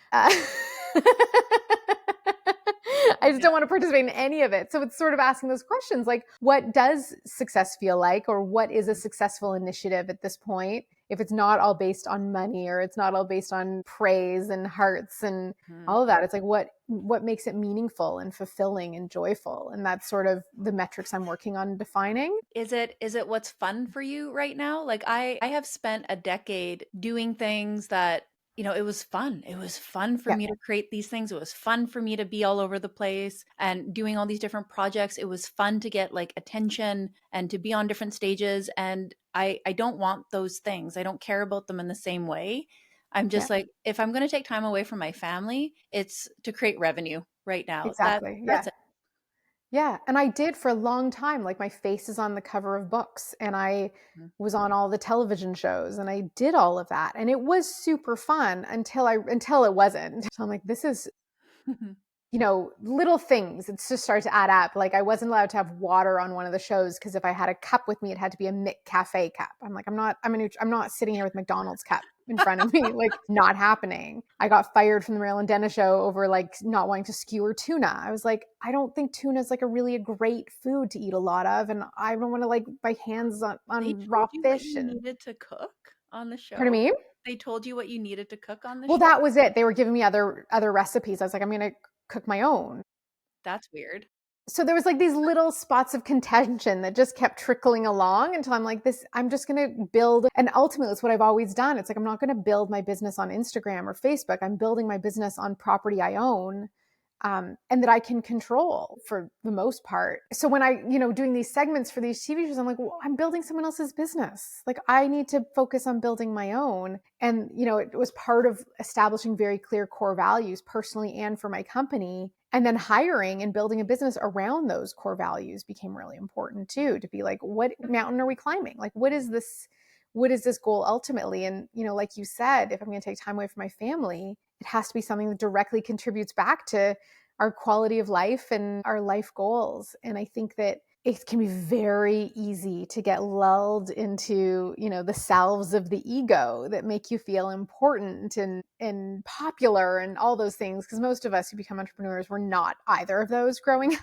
I just Yeah. don't want to participate in any of it. So it's sort of asking those questions like, what does success feel like? Or what is a successful initiative at this point? If it's not all based on money or it's not all based on praise and hearts and Mhm. all of that, it's like what makes it meaningful and fulfilling and joyful? And that's sort of the metrics I'm working on defining. Is it what's fun for you right now? Like I have spent a decade doing things that, it was fun. It was fun for Yeah, me to create these things. It was fun for me to be all over the place and doing all these different projects. It was fun to get like attention and to be on different stages. And I don't want those things. I don't care about them in the same way. I'm yeah, just like, if I'm going to take time away from my family, it's to create revenue right now. exactly. That's Yeah. it. Yeah. And I did for a long time. Like my face is on the cover of books and I was on all the television shows and I did all of that. And it was super fun until it wasn't. So I'm like, this is, little things. It's just started to add up. Like I wasn't allowed to have water on one of the shows because if I had a cup with me, it had to be a McCafe cup. I'm like, I'm not sitting here with McDonald's cup in front of me. Like not happening. I got fired from the Marilyn Dennis show over like not wanting to skewer tuna. I was like, I don't think tuna is like a great food to eat a lot of. And I don't want to like my hands They on raw told you what fish you and needed to cook on the pardon show? me. They told you what you needed to cook on the Well, show? that was it. They were giving me other recipes. I was like, I'm gonna cook my own. That's weird. So there was like these little spots of contention that just kept trickling along until I'm like, I'm just going to build. And ultimately, it's what I've always done. It's like, I'm not going to build my business on Instagram or Facebook. I'm building my business on property I own and that I can control for the most part. So when doing these segments for these TV shows, I'm like, well, I'm building someone else's business. Like I need to focus on building my own. And, it was part of establishing very clear core values personally and for my company. And then hiring and building a business around those core values became really important too, to be like, what mountain are we climbing? Like, what is this goal ultimately? And, like you said, if I'm going to take time away from my family, it has to be something that directly contributes back to our quality of life and our life goals. And I think that it can be very easy to get lulled into, the salves of the ego that make you feel important and popular and all those things. Because most of us who become entrepreneurs, we're not either of those growing up.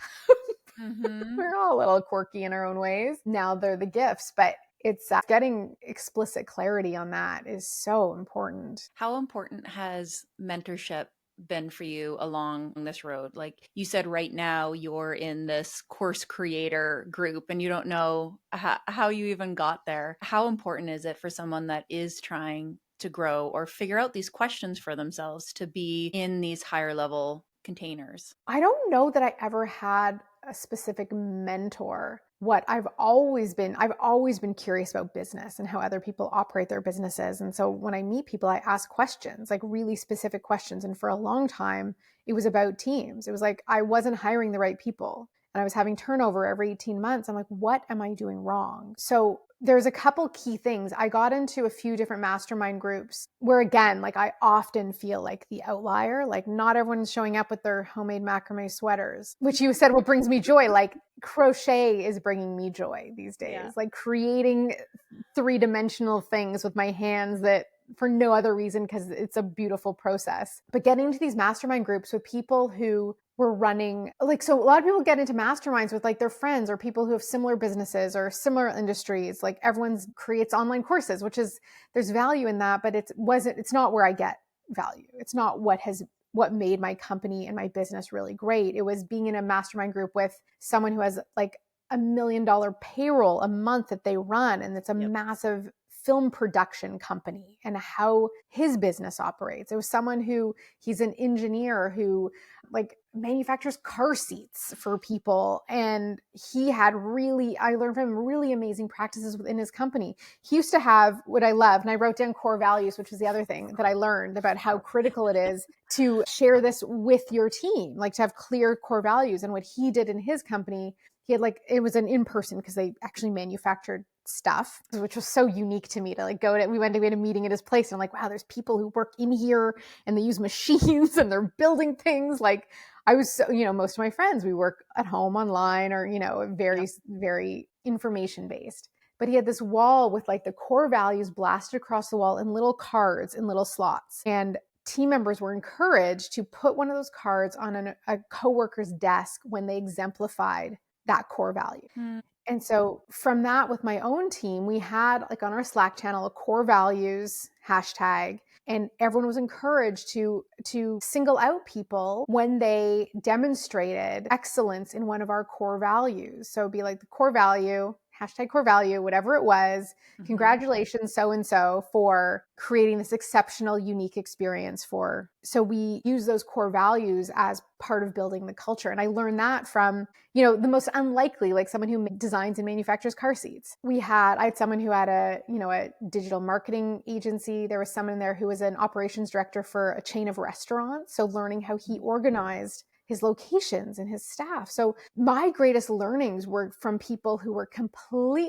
Mhm. We're all a little quirky in our own ways. Now they're the gifts, but it's getting explicit clarity on that is so important. How important has mentorship been for you along this road? Like you said, right now you're in this course creator group and you don't know how you even got there. How important is it for someone that is trying to grow or figure out these questions for themselves to be in these higher level containers? I don't know that I ever had a specific mentor. I've always been curious about business and how other people operate their businesses. And so when I meet people, I ask questions, like really specific questions. And for a long time, it was about teams. It was like I wasn't hiring the right people and I was having turnover every 18 months. I'm like, what am I doing wrong? So there's a couple key things. I got into a few different mastermind groups where, again, like I often feel like the outlier, like not everyone's showing up with their homemade macrame sweaters, which you said what brings me joy. Like crochet is bringing me joy these Yeah. days, like creating three-dimensional things with my hands that for no other reason because it's a beautiful process. But getting into these mastermind groups with people who were running so a lot of people get into masterminds with like their friends or people who have similar businesses or similar industries. Like everyone's creates online courses, which is there's value in that, but it's not where I get value. It's not what made my company and my business really great. It was being in a mastermind group with someone who has like $1 million payroll a month that they run, and it's a Yep. massive film production company, and how his business operates. It was someone who he's an engineer who like manufactures car seats for people, and I learned from him really amazing practices within his company. He used to have what I love, and I wrote down core values, which is the other thing that I learned about how critical it is to share this with your team, like to have clear core values. And what he did in his company, he had it was an in-person because they actually manufactured stuff, which was so unique to me to like we had a meeting at his place, and I'm like, wow, there's people who work in here and they use machines and they're building things. Like I was so, most of my friends, we work at home online or, very, Yep. very information based. But he had this wall with like the core values blasted across the wall in little cards in little slots. And team members were encouraged to put one of those cards on a coworker's desk when they exemplified that core value. And so from that, with my own team, we had like on our Slack channel, a core values hashtag, and everyone was encouraged to single out people when they demonstrated excellence in one of our core values. So it'd be like the core value, hashtag core value, whatever it was. Congratulations, so-and-so, for creating this exceptional, unique experience for. So we use those core values as part of building the culture. And I learned that from, the most unlikely, like someone who designs and manufactures car seats. I had someone who had a digital marketing agency. There was someone there who was an operations director for a chain of restaurants. So learning how he organized his locations and his staff. So my greatest learnings were from people who were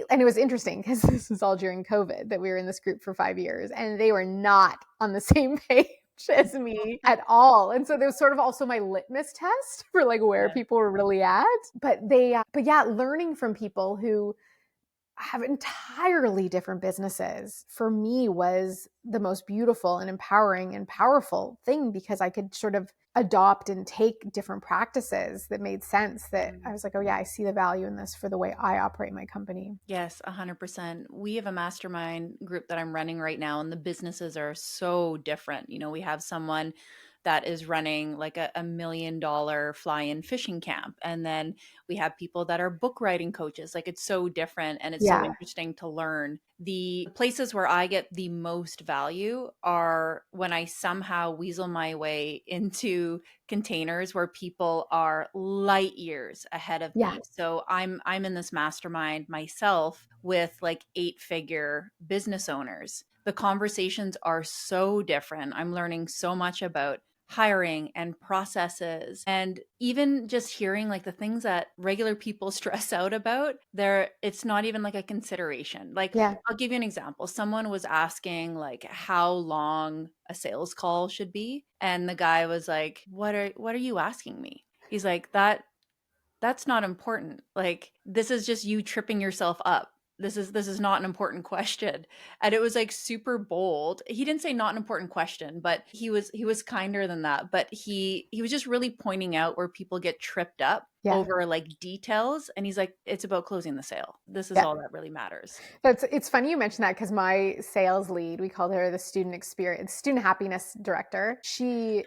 and it was interesting because this was all during COVID that we were in this group for 5 years, and they were not on the same page as me at all. And so there was sort of also my litmus test for like where people were really at. But learning from people who have entirely different businesses for me was the most beautiful and empowering and powerful thing, because I could sort of adopt and take different practices that made sense, that I was like, oh yeah, I see the value in this for the way I operate my company. Yes, 100%. We have a mastermind group that I'm running right now, and the businesses are so different. We have someone that is running like a $1 million fly-in fishing camp. And then we have people that are book writing coaches. Like, it's so different, and it's so interesting to learn. The places where I get the most value are when I somehow weasel my way into containers where people are light years ahead of me. So I'm in this mastermind myself with like 8-figure business owners. The conversations are so different. I'm learning so much about hiring and processes, and even just hearing like the things that regular people stress out about, it's not even like a consideration. Like, I'll give you an example. Someone was asking like how long a sales call should be, and the guy was like, what are you asking me? He's like, that's not important. Like, this is just you tripping yourself up. This is not an important question. And it was like super bold. He didn't say not an important question, but he was kinder than that. But he was just really pointing out where people get tripped up over like details. And he's like, it's about closing the sale. This is all that really matters. It's funny you mentioned that, because my sales lead, we called her the student happiness director. She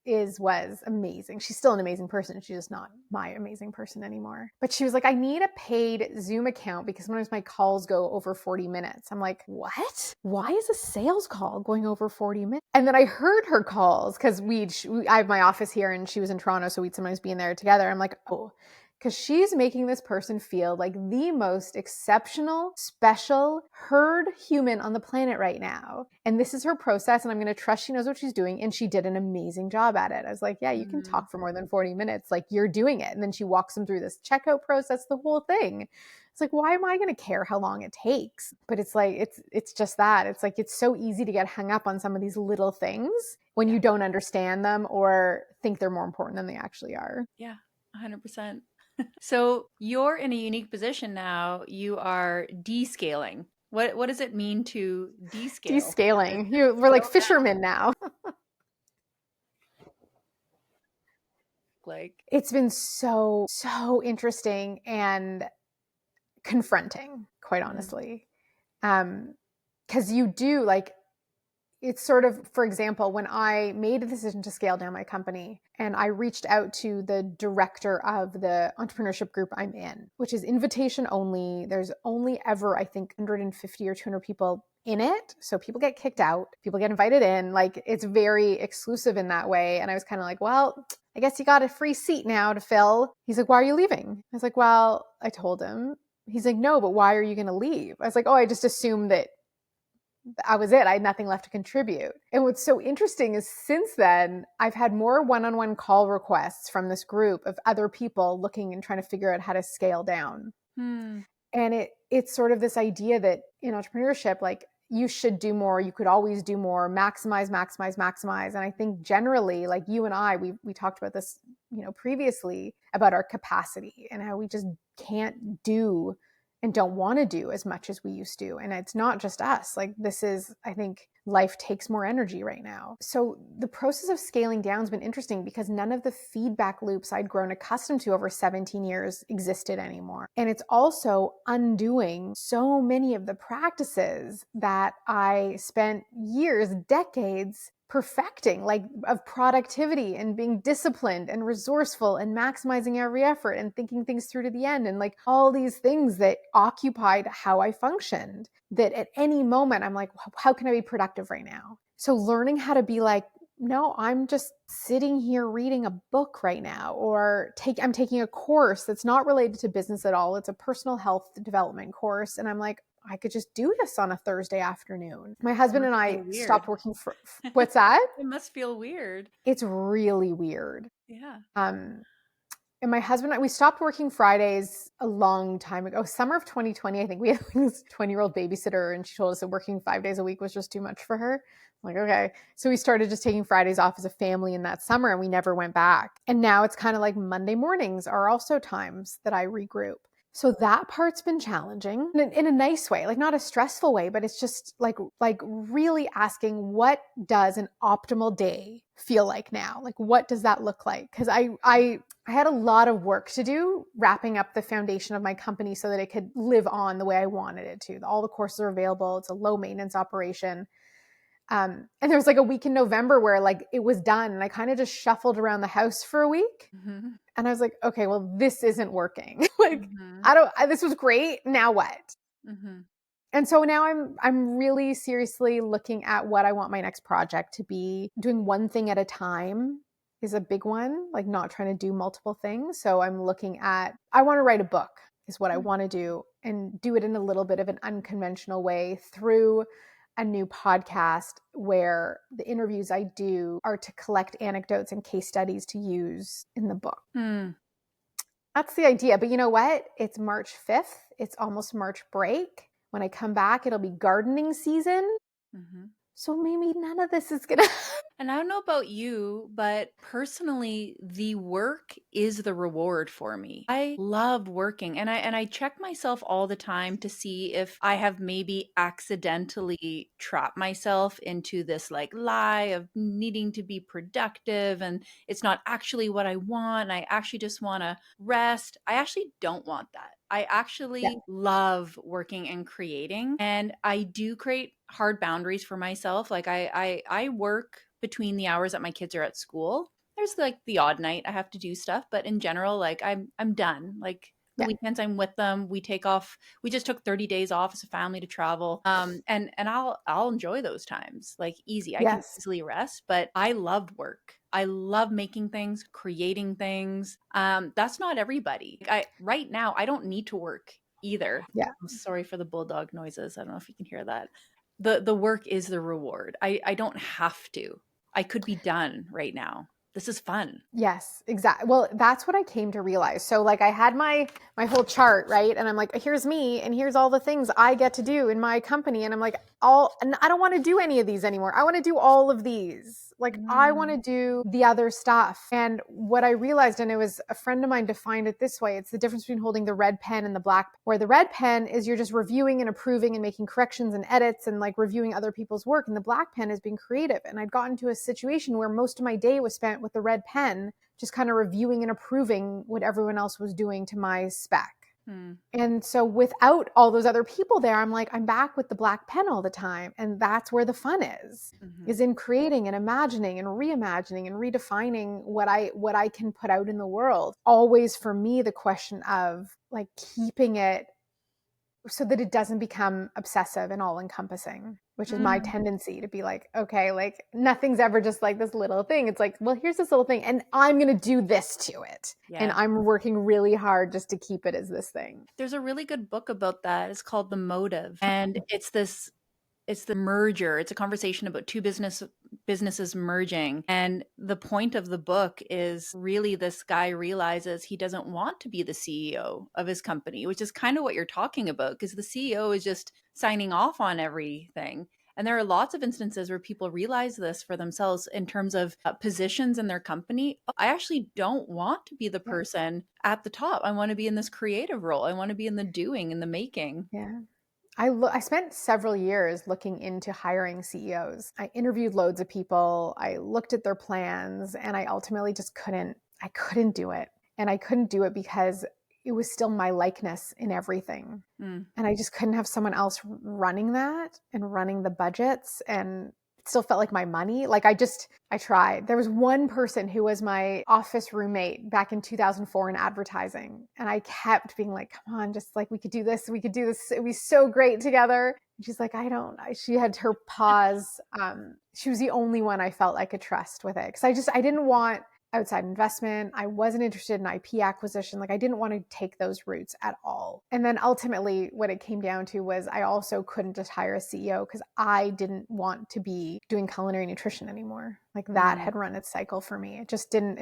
was amazing. She's still an amazing person. She's just not my amazing person anymore. But she was like, I need a paid Zoom account because sometimes my calls go over 40 minutes. I'm like, what? Why is a sales call going over 40 minutes? And then I heard her calls, because I have my office here and she was in Toronto, so we'd sometimes be in there together. I'm like, oh, because she's making this person feel like the most exceptional, special, heard human on the planet right now. And this is her process, and I'm going to trust she knows what she's doing. And she did an amazing job at it. I was like, yeah, you can talk for more than 40 minutes. Like, you're doing it. And then she walks them through this checkout process, the whole thing. It's like, why am I going to care how long it takes? But it's like, it's just that. It's like, it's so easy to get hung up on some of these little things when you don't understand them or think they're more important than they actually are. Yeah, 100%. So you're in a unique position now. You are descaling. What does it mean to descale? Descaling. We're like fishermen now. Like, it's been so interesting and confronting, quite honestly. Because you do, like, it's sort of, for example, when I made a decision to scale down my company and I reached out to the director of the entrepreneurship group I'm in, which is invitation only. There's only ever, I think, 150 or 200 people in it. So people get kicked out, people get invited in. Like, it's very exclusive in that way. And I was kind of like, well, I guess you got a free seat now to fill. He's like, why are you leaving? I was like, well, I told him. He's like, no, but why are you going to leave? I was like, oh, I just assumed that I was it. I had nothing left to contribute. And what's so interesting is since then, I've had more one-on-one call requests from this group of other people looking and trying to figure out how to scale down. And it's sort of this idea that in entrepreneurship, like, you should do more. You could always do more, maximize. And I think generally, like you and I, we talked about this, previously, about our capacity and how we just can't do and don't want to do as much as we used to. And it's not just us. Like, this is, I think, life takes more energy right now. So the process of scaling down has been interesting because none of the feedback loops I'd grown accustomed to over 17 years existed anymore. And it's also undoing so many of the practices that I spent years, decades perfecting, like of productivity and being disciplined and resourceful and maximizing every effort and thinking things through to the end, and like all these things that occupied how I functioned, that at any moment I'm like, how can I be productive right now? So learning how to be like, no, I'm just sitting here reading a book right now, or I'm taking a course that's not related to business at all. It's a personal health development course. And I'm like, I could just do this on a Thursday afternoon. My husband and I stopped working for, what's that? It must feel weird. It's really weird. Yeah. And my husband and I, we stopped working Fridays a long time ago. Summer of 2020, I think we had this 20-year-old babysitter, and she told us that working 5 days a week was just too much for her. I'm like, okay. So we started just taking Fridays off as a family in that summer, and we never went back. And now it's kind of like Monday mornings are also times that I regroup. So that part's been challenging in a nice way, like not a stressful way, but it's just like really asking, what does an optimal day feel like now? Like, what does that look like? Because I had a lot of work to do wrapping up the foundation of my company so that it could live on the way I wanted it to. All the courses are available. It's a low maintenance operation. And there was like a week in November where like it was done, and I kind of just shuffled around the house for a week. Mm-hmm. And I was like, okay, well, this isn't working. Like, this was great. Now what? Mm-hmm. And so now I'm really seriously looking at what I want my next project to be. Doing one thing at a time is a big one, like not trying to do multiple things. So I'm looking at, I want to write a book is what I want to do, and do it in a little bit of an unconventional way through a new podcast where the interviews I do are to collect anecdotes and case studies to use in the book. That's the idea. But you know what? It's March 5th. It's almost March break. When I come back, it'll be gardening season. Mm-hmm. So maybe none of this is going to. And I don't know about you, but personally, the work is the reward for me. I love working, and I check myself all the time to see if I have maybe accidentally trapped myself into this like lie of needing to be productive, and it's not actually what I want. I actually just want to rest. I actually don't want that. I actually love working and creating, and I do create hard boundaries for myself. Like I work between the hours that my kids are at school. There's like the odd night I have to do stuff, but in general, like I'm done. Like the weekends I'm with them. We take off. We just took 30 days off as a family to travel. And I'll enjoy those times. Like easy. I can easily rest, but I love work. I love making things, creating things. That's not everybody. Right now I don't need to work either. Yeah. I'm sorry for the bulldog noises. I don't know if you can hear that. The work is the reward. I don't have to. I could be done right now. This is fun. Yes, exactly. Well, that's what I came to realize. So like I had my whole chart, right? And I'm like, here's me, and here's all the things I get to do in my company. And I'm like, and I don't want to do any of these anymore. I want to do all of these. Like I want to do the other stuff. And what I realized, and it was a friend of mine defined it this way, it's the difference between holding the red pen and the black, where the red pen is you're just reviewing and approving and making corrections and edits and like reviewing other people's work. And the black pen is being creative. And I'd gotten to a situation where most of my day was spent with the red pen, just kind of reviewing and approving what everyone else was doing to my spec. And so without all those other people there, I'm like, I'm back with the black pen all the time. And that's where the fun is in creating and imagining and reimagining and redefining what I can put out in the world. Always for me, the question of like keeping it so that it doesn't become obsessive and all encompassing, which is my tendency to be like, okay, like nothing's ever just like this little thing. It's like, well, here's this little thing and I'm going to do this to it. Yeah. And I'm working really hard just to keep it as this thing. There's a really good book about that. It's called The Motive. And it's the merger. It's a conversation about two businesses merging. And the point of the book is really this guy realizes he doesn't want to be the CEO of his company, which is kind of what you're talking about, because the CEO is just signing off on everything. And there are lots of instances where people realize this for themselves in terms of positions in their company. I actually don't want to be the person at the top. I want to be in this creative role. I want to be in the doing and the making. Yeah. I spent several years looking into hiring CEOs. I interviewed loads of people. I looked at their plans, and I ultimately just I couldn't do it. And I couldn't do it because it was still my likeness in everything. Mm. And I just couldn't have someone else running that and running the budgets, and it still felt like my money. Like I tried. There was one person who was my office roommate back in 2004 in advertising. And I kept being like, come on, just like we could do this. We could do this. It'd be so great together. And she's like, she had her pause. She was the only one I felt I could trust with it. Cause I didn't want outside investment. I wasn't interested in IP acquisition. Like I didn't want to take those routes at all. And then ultimately what it came down to was I also couldn't just hire a CEO because I didn't want to be doing culinary nutrition anymore. Like that had run its cycle for me. It just didn't,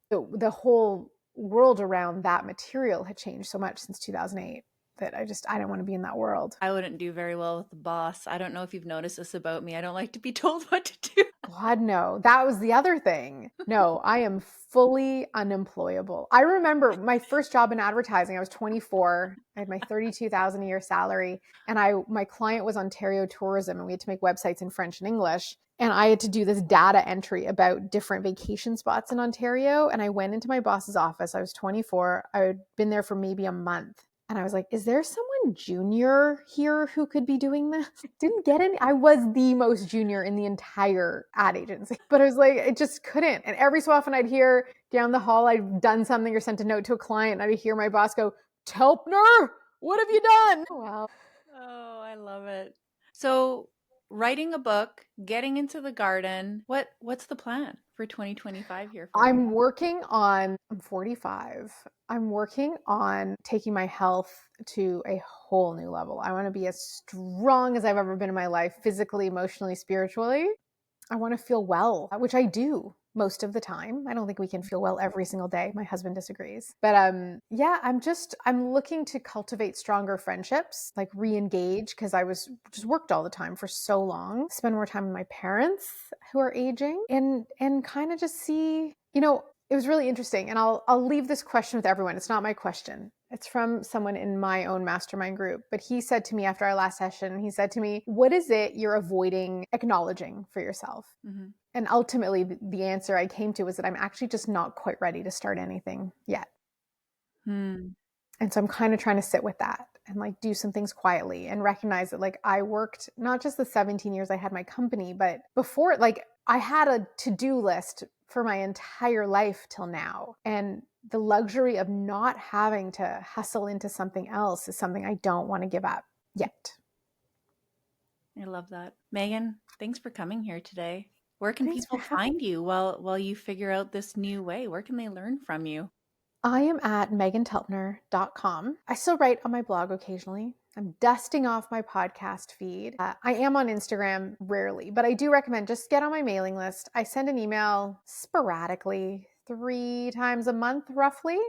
the whole world around that material had changed so much since 2008 that I didn't want to be in that world. I wouldn't do very well with the boss. I don't know if you've noticed this about me. I don't like to be told what to do. God, no. That was the other thing. No, I am fully unemployable. I remember my first job in advertising. I was 24. I had my 32,000 a year salary, and my client was Ontario Tourism, and we had to make websites in French and English. And I had to do this data entry about different vacation spots in Ontario. And I went into my boss's office. I was 24. I had been there for maybe a month. And I was like, is there someone junior here who could be doing this? Didn't get any. I was the most junior in the entire ad agency. But I was like, it just couldn't. And every so often I'd hear down the hall, I'd done something or sent a note to a client. And I'd hear my boss go, Telpner, what have you done? Oh, wow. Oh, I love it. So writing a book, getting into the garden, what's the plan for 2025 here for you? I'm 45. I'm working on taking my health to a whole new level. I want to be as strong as I've ever been in my life, physically, emotionally, spiritually. I want to feel well, which I do most of the time. I don't think we can feel well every single day. My husband disagrees. But yeah, I'm looking to cultivate stronger friendships, like re-engage, because I was just worked all the time for so long. Spend more time with my parents who are aging, and kind of just see, it was really interesting. And I'll leave this question with everyone. It's not my question. It's from someone in my own mastermind group. But he said to me after our last session, he said to me, what is it you're avoiding acknowledging for yourself? Mm-hmm. And ultimately, the answer I came to was that I'm actually just not quite ready to start anything yet. And so I'm kind of trying to sit with that and like do some things quietly and recognize that like I worked not just the 17 years I had my company, but before, like I had a to-do list for my entire life till now. And the luxury of not having to hustle into something else is something I don't want to give up yet. I love that. Meghan, thanks for coming here today. Where can Thanks for people having find you while you figure out this new way? Where can they learn from you? I am at meghantelpner.com. I still write on my blog occasionally. I'm dusting off my podcast feed. I am on Instagram rarely, but I do recommend just get on my mailing list. I send an email sporadically 3 times a month, roughly.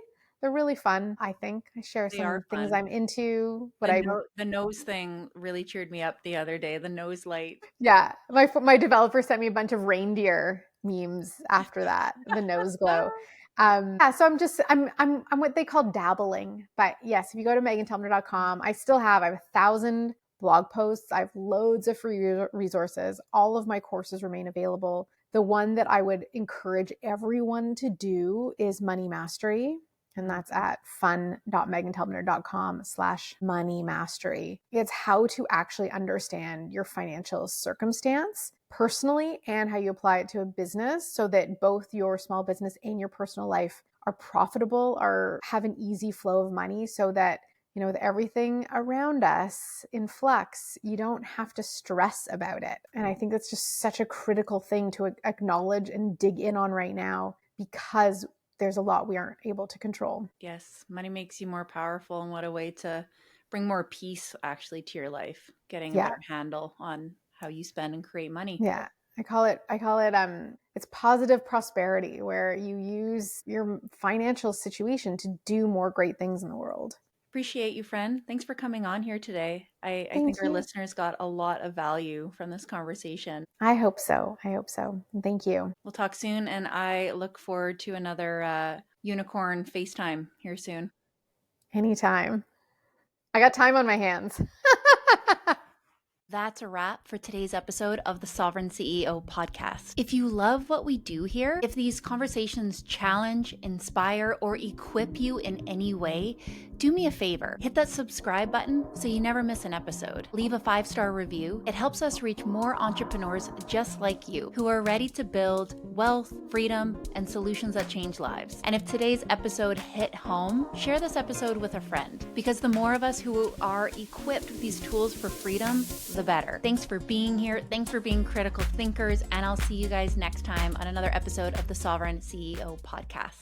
They're really fun, I think. I share They are some things fun. I'm into, The nose thing really cheered me up the other day, the nose light. yeah, my developer sent me a bunch of reindeer memes after that, the nose glow. Yeah, so I'm what they call dabbling. But yes, if you go to meghantelpner.com, I have 1,000 blog posts. I have loads of free resources. All of my courses remain available. The one that I would encourage everyone to do is money mastery. And that's at fun.meghantelpner.com/money mastery. It's how to actually understand your financial circumstance personally and how you apply it to a business so that both your small business and your personal life are profitable or have an easy flow of money so that, with everything around us in flux, you don't have to stress about it. And I think that's just such a critical thing to acknowledge and dig in on right now because there's a lot we aren't able to control. Yes, money makes you more powerful, and what a way to bring more peace actually to your life, getting a better handle on how you spend and create money. Yeah. I call it it's positive prosperity, where you use your financial situation to do more great things in the world. Appreciate you, friend. Thanks for coming on here today. I think Thank our you. listeners got a lot of value from this conversation. I hope so. Thank you. We'll talk soon, and I look forward to another unicorn FaceTime here soon. Anytime. I got time on my hands. That's a wrap for today's episode of the Sovereign CEO podcast. If you love what we do here, if these conversations challenge, inspire, or equip you in any way, do me a favor. Hit that subscribe button so you never miss an episode. Leave a 5-star review. It helps us reach more entrepreneurs just like you who are ready to build wealth, freedom, and solutions that change lives. And if today's episode hit home, share this episode with a friend, because the more of us who are equipped with these tools for freedom, the better. Thanks for being here. Thanks for being critical thinkers. And I'll see you guys next time on another episode of the Sovereign CEO podcast.